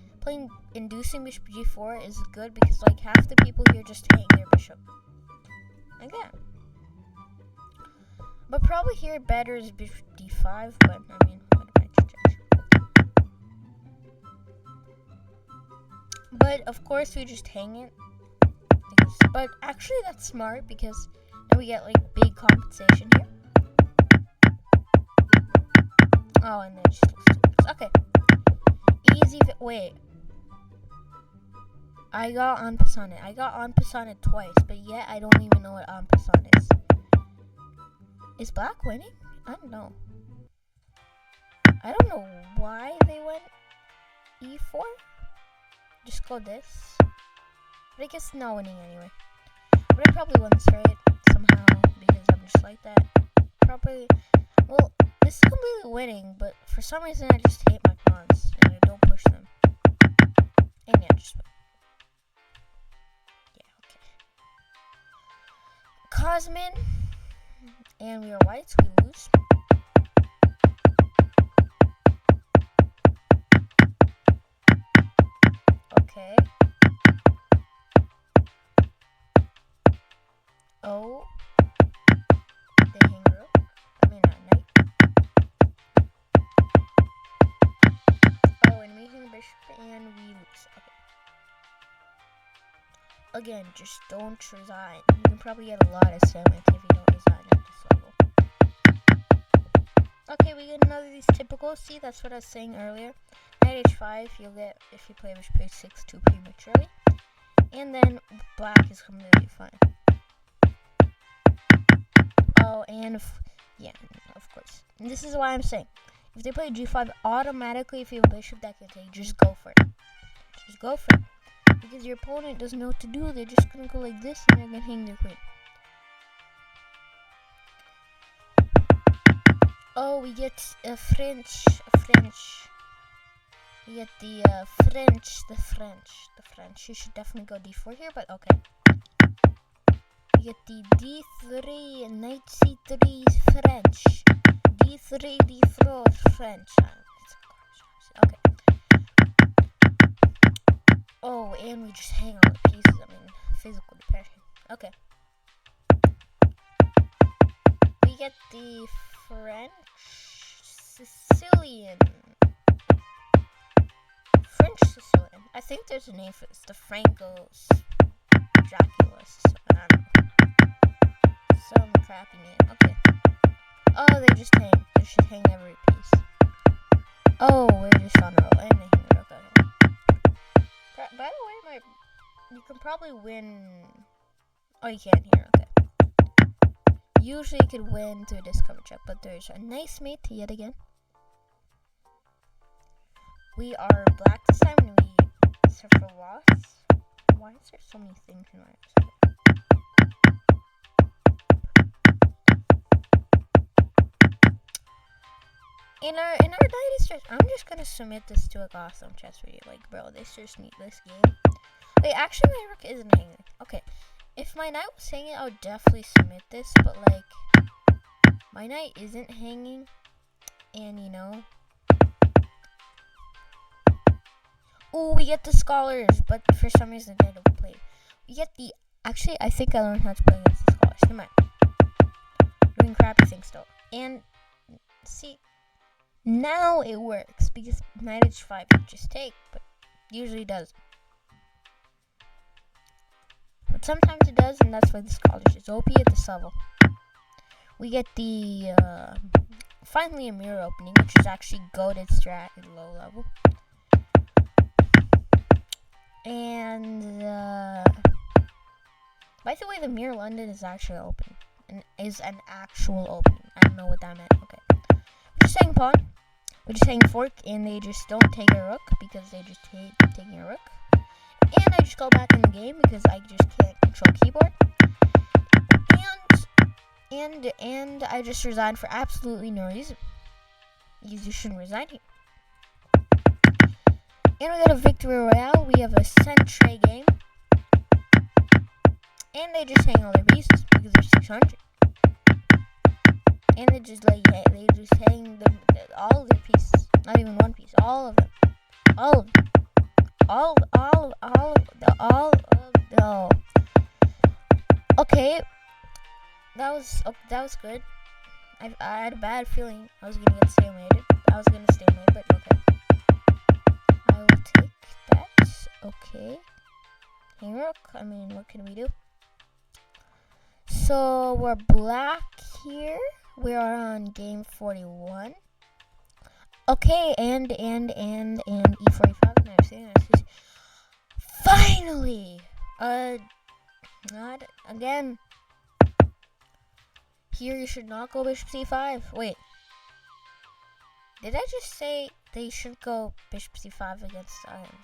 inducing Bishop G4 is good because like half the people here just hang their bishop. Like that. But probably here better is Bishop D5, but I mean, what am I judge? But of course we just hang it. But actually that's smart because then we get like big compensation here. Oh, and then just lose. Okay. Easy. Wait. I got en passant it. I got en passant it twice, but yet I don't even know what en passant is. Is black winning? I don't know. I don't know why they went E4. Just go this. But I guess not winning anyway. But I probably won this right somehow because I'm just like that. Probably. Well, this is completely winning, but for some reason I just hate my pawns and I don't push them. And yeah, just win. Yeah, okay. Cosmin, and we are whites, we lose. Okay. Oh. They hang rook. I mean, not knight. Oh, and we hang bishop, and we lose. Okay. Again, just don't resign. You can probably get a lot of settlements if you don't resign at this level. Okay, we get another of these typical. See, that's what I was saying earlier. Knight h5, you'll get if you play bishop h6 too prematurely. And then black is completely fine. Oh, and yeah, of course. And this is why I'm saying, if they play g5, automatically if you have a bishop that can take, just go for it. Just go for it. Because your opponent doesn't know what to do. They're just gonna go like this and they're gonna hang their queen. Oh, we get a French. We get the French. You should definitely go d4 here, but okay. We get the d3, knight c3, French. d3, d4, French. Okay. Oh, and we just hang on the pieces. I mean, physical depression. Okay. We get the French Sicilian. French Sicilian. I think there's a name for this. The Francos Dracula Sicilian. I don't know. Some crappy name. Okay. Oh, they just hang. They should hang every piece. Oh, we're just on a roll. And they hang it up. Okay. By the way, you can probably win. Oh, you can't here. Okay. Usually you could win through a discover check, but there's a nice mate yet again. We are black this time, and we suffer loss. Why is there so many things in my eyes? In our knight is just, I'm just gonna submit this to a awesome chess video. Like, bro, this just need this game. Wait, actually, my rook isn't hanging. Okay, if my knight was hanging, I would definitely submit this. But like, my knight isn't hanging, and you know. Oh, we get the scholars, but for some reason they don't play. We get the. Actually, I think I learned how to play against the scholars. Never mind. Doing crappy things still. And see. Now it works because knight h5 you just take, but usually does. But sometimes it does, and that's why this college is OP at this level. We get the finally a mirror opening, which is actually goated strat at low level. And by the way, the mirror London is actually open and is an actual opening. I don't know what that meant. Okay. We're just saying pawn. We're just saying fork, and they just don't take a rook because they just hate taking a rook. And I just go back in the game because I just can't control keyboard. And I just resign for absolutely no reason. You shouldn't resign here. And we got a victory royale. We have a century game. And they just hang all their pieces because they're 600. And they just like they just hang all of their pieces, not even one piece, all of them, Okay, that was good. I had a bad feeling I was gonna get stalemated. I was gonna stalemate, but okay. I will take that. Okay. Hang rook. I mean, what can we do? So we're black here. We are on game 41. Okay, and e45. Finally, not again. Here you should not go bishop c5. Wait, did I just say they should go bishop c5 against iron?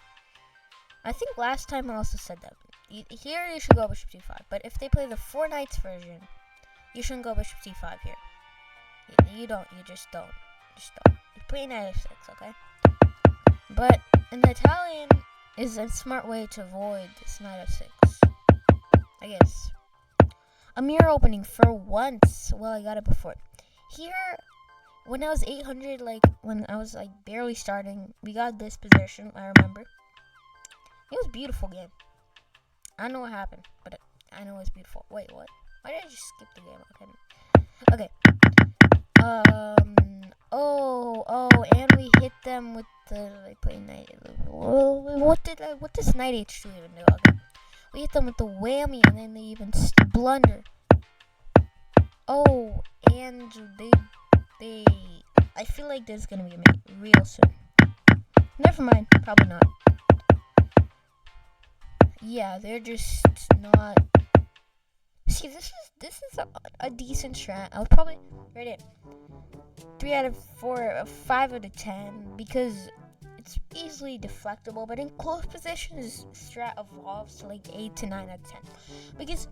I think last time I also said that. Here you should go bishop c5, but if they play the 4 knights version, you shouldn't go bishop c5 here. You just don't. You play knight f6, okay? But an Italian is a smart way to avoid this knight f6, I guess. A mirror opening for once. Well, I got it before. Here, when I was 800, like when I was like barely starting, we got this position. I remember. It was a beautiful game. I don't know what happened, but I know it's beautiful. Wait, what? Why did I just skip the game? Okay. And we hit them with the like play knight. What does knight h2 even do? Okay. We hit them with the whammy, and then they even blunder. Oh, and they. I feel like there's gonna be a mate real soon. Never mind, probably not. Yeah, they're just not. See, this is a decent strat. I would probably rate it 3 out of 4, 5 out of 10 because it's easily deflectable. But in close positions, strat evolves to like 8 to 9 out of 10 because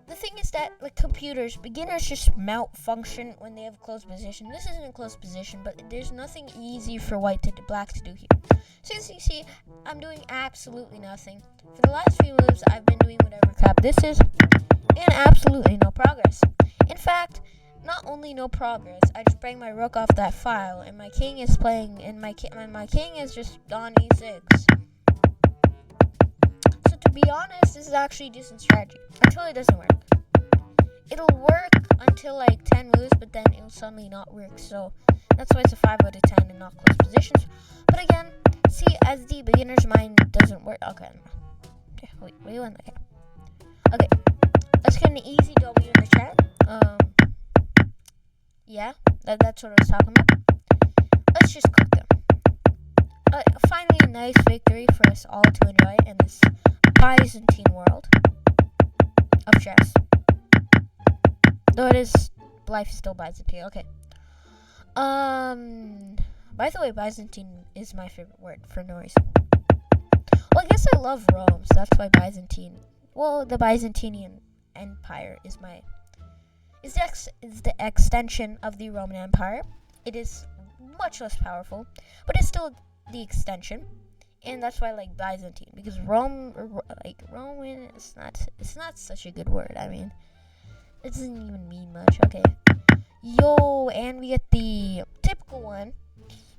the thing is that like beginners just malfunction when they have closed position. This isn't a closed position, but there's nothing easy for black to do here. So as you see, I'm doing absolutely nothing. For the last few moves, I've been doing whatever crap this is, and absolutely no progress. In fact, not only no progress, I just bring my rook off that file, and my king is playing, and my king is just on e6. So to be honest, this is actually a decent strategy until it doesn't work. It'll work until like 10 moves, but then it'll suddenly not work. So that's why it's a 5 out of 10 and not close positions. But again, see, as the beginner's mind doesn't work. Okay, wait, we went. Okay, let's get an easy W in the chat. Yeah, that's what I was talking about. Let's just cook them. Finally, a nice victory for us all to enjoy in this Byzantine world of chess. Though life is still Byzantine. Okay. By the way, Byzantine is my favorite word for no reason. Well, I guess I love Rome, so that's why Byzantine. Well, the Byzantine Empire is the extension of the Roman Empire. It is much less powerful, but it's still the extension, and that's why I like Byzantine, because Roman, it's not such a good word. I mean, it doesn't even mean much. Okay, and we get the typical one.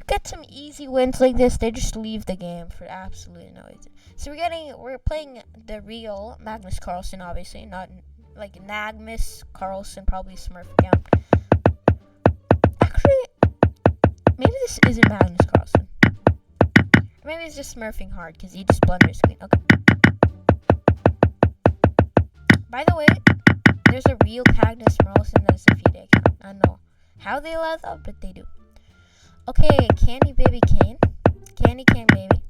Get some easy wins like this. They just leave the game for absolutely no reason. So we're playing the real Magnus Carlsen, obviously, not like Nagmus Carlsen, probably Smurf account. Actually, maybe this isn't Magnus Carlsen. Maybe it's just smurfing hard because he just blunders queen. Okay. By the way, there's a real Magnus Carlsen that is a FIDE account. I don't know how they allow that, but they do. Okay, Candy Baby Kane. Candy Cane Baby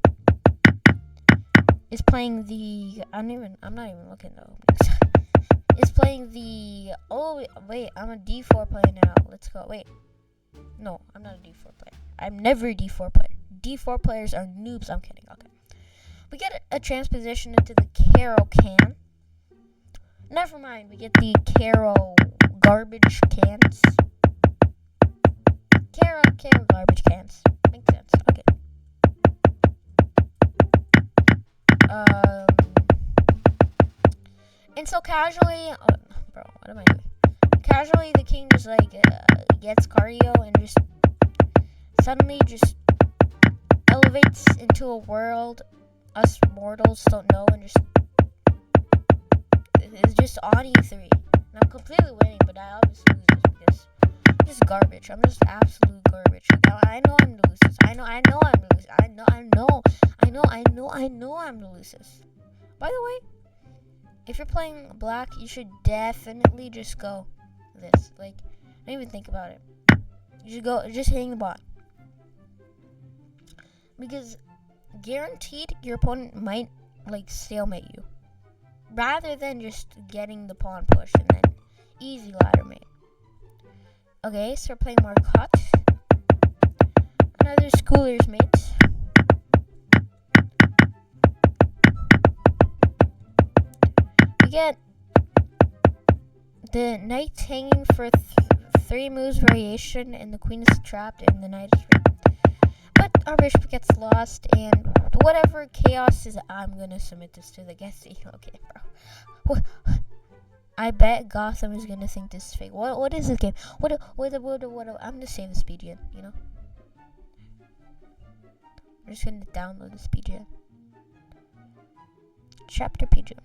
is playing the. I'm not even looking though. Is playing the. Oh wait, I'm a D4 player now. Let's go. Wait, no, I'm not a D4 player. I'm never a D4 player. D4 players are noobs. I'm kidding. Okay, we get a transposition into the Caro can. Never mind. We get the Caro garbage cans. Caro garbage cans. Makes sense. Okay. And so casually, bro, what am I doing? Casually, the king just like gets cardio and just suddenly just elevates into a world us mortals don't know, and just is just on E3. And I'm completely winning, but I obviously lose this because I'm just garbage. I'm just absolute garbage. I know I'm the losers. I know I'm the losers. I know I'm the losers. By the way, if you're playing black, you should definitely just go this. Like, don't even think about it. You should go just hitting the pawn. Because guaranteed your opponent might like stalemate you. Rather than just getting the pawn push and then easy ladder mate. Okay, so we're playing more cut. Another schooler's mate. We get the knight hanging for 3 moves variation, and the queen is trapped, and the knight is free. But our bishop gets lost, and whatever chaos is, I'm gonna submit this to the guest. Okay, bro. I bet Gotham is gonna think this is fake. What is this game? What? I'm gonna save the speed gen. You know, I'm just gonna download the speed gen. Chapter PG,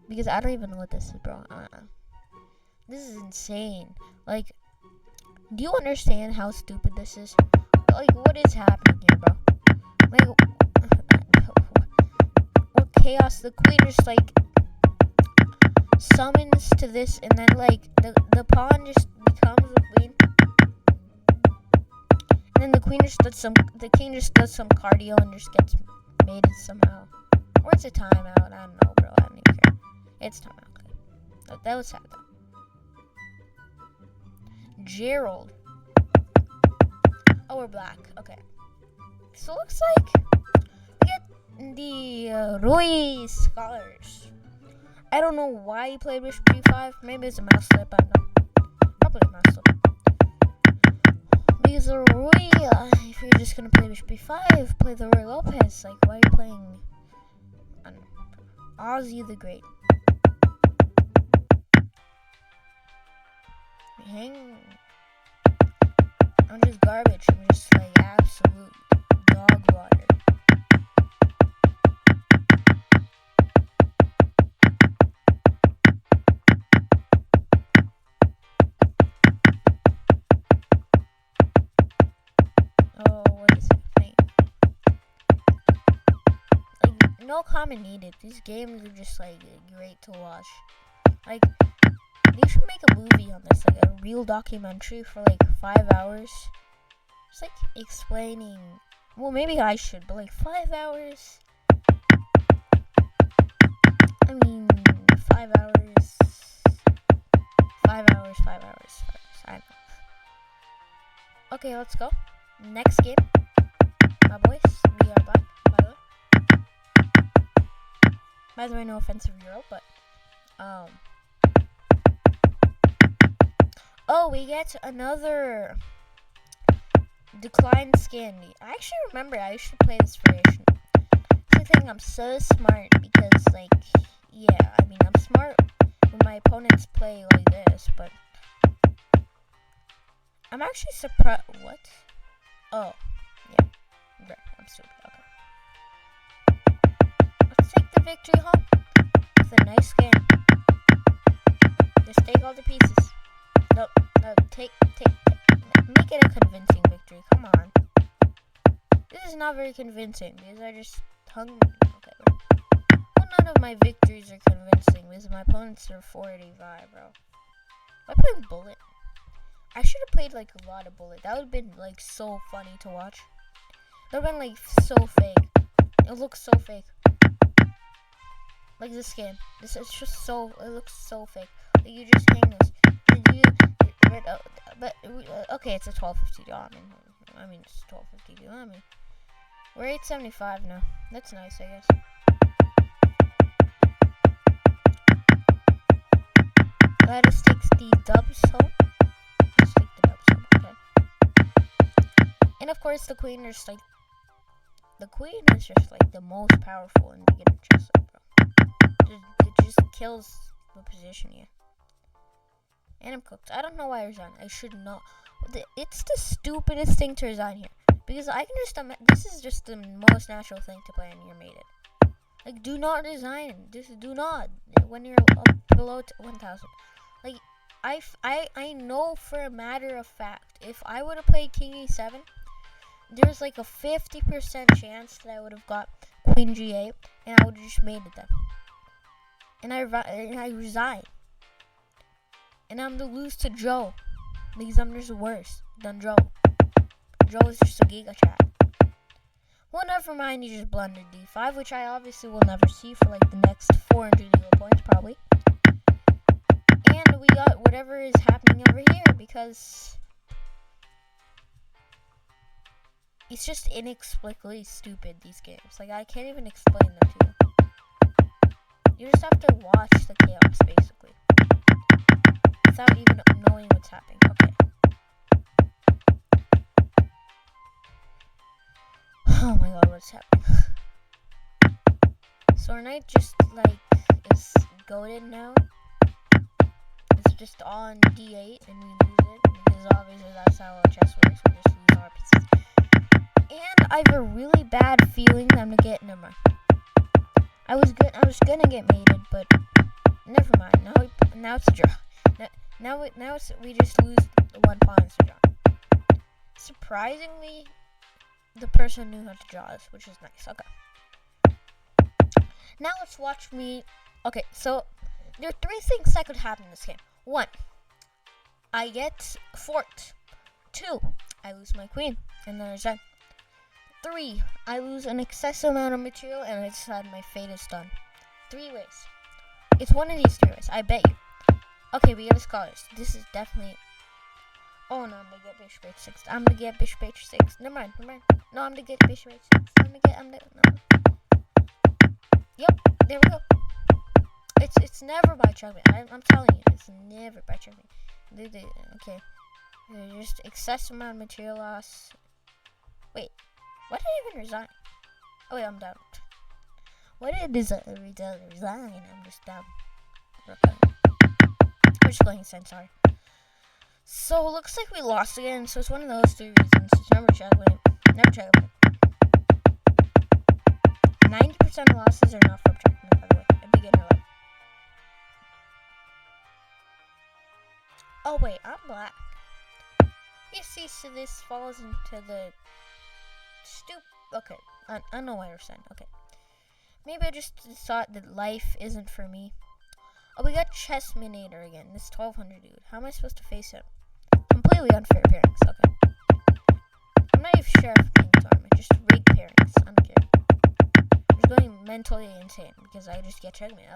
because I don't even know what this is, bro. This is insane. Like, do you understand how stupid this is? Like, what is happening here, bro? Like, what chaos? The queen just like summons to this, and then like the pawn just becomes the queen, and then the king just does some cardio and just gets mated somehow. Or it's a timeout. I don't know, bro. I don't even care. It's timeout. That was sad though. Gerald. Oh, we're black. Okay. So it looks like we get the Rui Scholars. I don't know why he played bishop g5. Maybe it's a mouse slip. I don't know. Probably a mouse slip. Because the Rui, if you're just gonna play bishop b5, play the Rui Lopez. Like, why are you playing Ozzy the Great? I'm just garbage. I'm just like absolute dog water. Oh, what is happening? Like, no comment needed. These games are just like great to watch. Like, they should make a movie on this, like a real documentary for like 5 hours. Just like explaining. Well, maybe I should, but like 5 hours. I mean, 5 hours. 5 hours, 5 hours. I don't know. Okay, let's go. Next game. My boys, we are back, by the way. By the way, no offensive Euro, but oh, we get another declined skin. I actually remember I should play this variation. I think I'm so smart because, like, yeah, I mean, I'm smart when my opponents play like this, but I'm actually surprised. What? Oh, yeah. Great. I'm stupid. Okay. Let's take the victory home. It's a nice game. Just take all the pieces. No, take. Make it a convincing victory. Come on. This is not very convincing because I just hung. Okay. Well, none of my victories are convincing because my opponents are 485, bro. Am I playing bullet? I should have played like a lot of bullet. That would have been like so funny to watch. That would have been like so fake. It looks so fake. Like this game. This is just so. It looks so fake. Like you just hang this. But okay, it's a 1250. I mean, it's 1250. I mean, we're 875 now. That's nice, I guess. That just takes the dubs home. Let's take the dubs home. Okay. And of course, the queen is like the most powerful in beginner chess, bro. It just kills the position here. And I'm cooked. I don't know why I resigned. I should not. It's the stupidest thing to resign here. Because I can just this is just the most natural thing to play and you're mated. Like, do not resign. Just do not. When you're up below 1,000. Like, I know for a matter of fact, if I would have played King E7, there's like a 50% chance that I would have got Queen G8 and I would have just mated them. And I resigned. And I'm to lose to Joe. Because I'm just worse than Joe. Joe is just a Giga Chat. Well, never mind, you just blundered D5, which I obviously will never see for like the next 400 Euro points, probably. And we got whatever is happening over here, because it's just inexplicably stupid, these games. Like, I can't even explain them to you. You just have to watch the chaos, basically. Without even knowing what's happening. Okay. Oh my god, what's happening? So our knight just like is goaded now. It's just on D8 and we lose it because obviously that's how chess works. We just lose our pieces. And I have a really bad feeling that I'm gonna get. Never mind. I was gonna get mated, but never mind. Now it's a draw. Now we just lose one pawn to draw. Surprisingly, the person knew how to draw this, which is nice. Okay. Now let's watch me. Okay, so there are 3 things that could happen in this game. 1, I get forked. 2, I lose my queen, and then I resign. 3, I lose an excessive amount of material, and I decide my fate is done. 3 ways. It's one of these 3 ways. I bet you. Okay, we get a scholars. This is definitely. Oh no, I'm gonna get bishop h6. I'm gonna get bishop h6. Never mind. No, I'm gonna get bishop h6. No. Yep, there we go. It's never by checkmate. I'm telling you, it's never by checkmate. Okay. Just excessive amount of material loss. Wait, why did I even resign? Oh wait, I'm down. What did resign? I'm just down. I'm just going insane, sorry. So it looks like we lost again, so it's one of those 3 reasons. It's never checkmate. Never checkmate. 90% of losses are not from checkmate, by the way. A beginner level. Oh wait, I'm black. You see, so this falls into the okay, I know what you're saying. Okay, maybe I just thought that life isn't for me. Oh, we got Chessminator again. This 1200 dude. How am I supposed to face him? Completely unfair pairings. Okay, I'm not even sure if I'm being tournament. Just rigged pairings. I don't care. I'm just going mentally insane because I just get checkmate.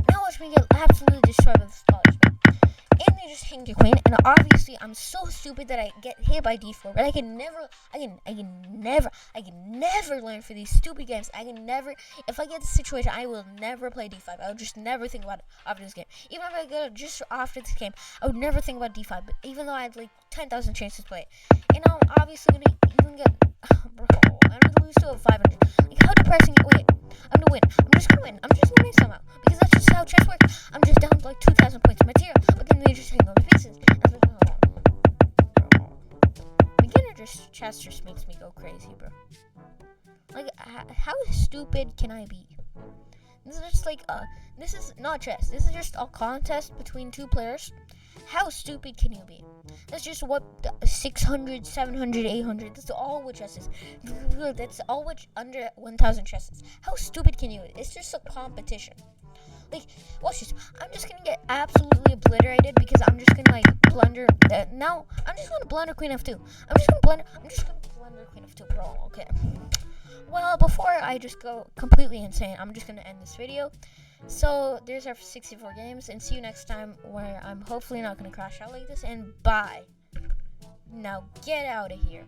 Now watch me get absolutely destroyed by this college man. And they just hang the queen, and obviously I'm so stupid that I get hit by d4, but I can never learn for these stupid games. I can never, if I get this situation, I will never play d5. I would just never think about it after this game. Even if I get it just after this game, I would never think about d5, but even though I had like 10,000 chances to play it. And I'm obviously gonna even get, bro, I'm gonna lose to a 500. Like, how depressing, wait, I'm gonna win. I'm just gonna win. I'm just gonna win somehow, because that's just how chess works. I'm just down to like 2,000 points of material, but then they just hang all the pieces. Beginner chess just makes me go crazy, bro. Like, how stupid can I be? This is just like, this is not chess. This is just a contest between 2 players. How stupid can you be? That's just what 600, 700, 800. That's all what chess is. That's all what under 1,000 chess is. How stupid can you be? It's just a competition. Like, watch this. I'm just gonna get absolutely obliterated because I'm just gonna like blunder. Now I'm just gonna blunder queen f2. I'm just gonna blunder queen f2, bro. Okay. Well, before I just go completely insane, I'm just gonna end this video. So there's our 64 games, and see you next time where I'm hopefully not gonna crash out like this. And bye. Now get out of here.